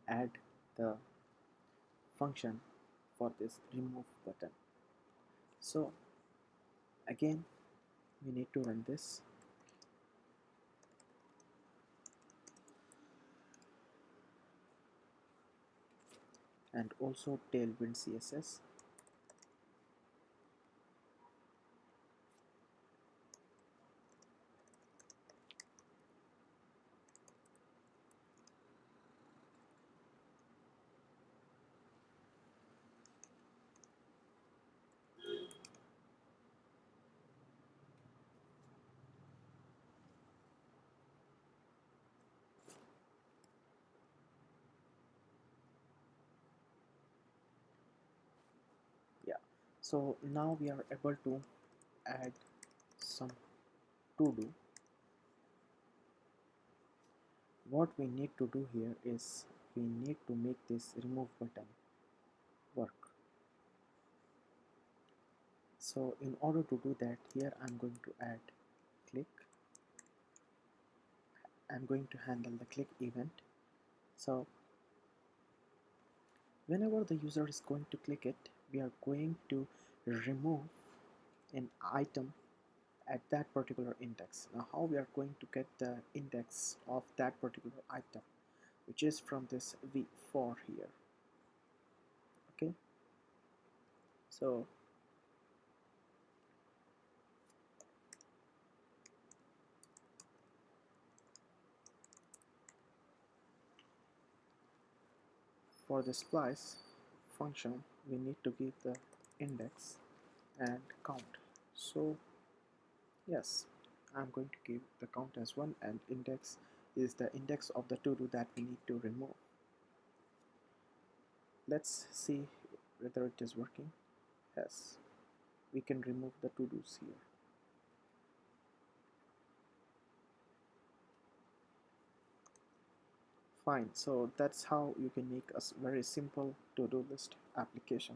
add the function for this remove button. So again we need to run this, and also tailwind CSS. Yeah, so now we are able to add some to do. What we need to do here is we need to make this remove button work. So in order to do that, here I'm going to add click. I'm going to handle the click event. So whenever the user is going to click it, we are going to remove an item at that particular index. Now how we are going to get the index of that particular item, which is from this v4 here. Okay, so for the splice function we need to give the index and count. So yes, I'm going to give the count as 1, and index is the index of the to-do that we need to remove. Let's see whether it is working. Yes, we can remove the to-dos here. Fine, so that's how you can make a very simple to-do list application.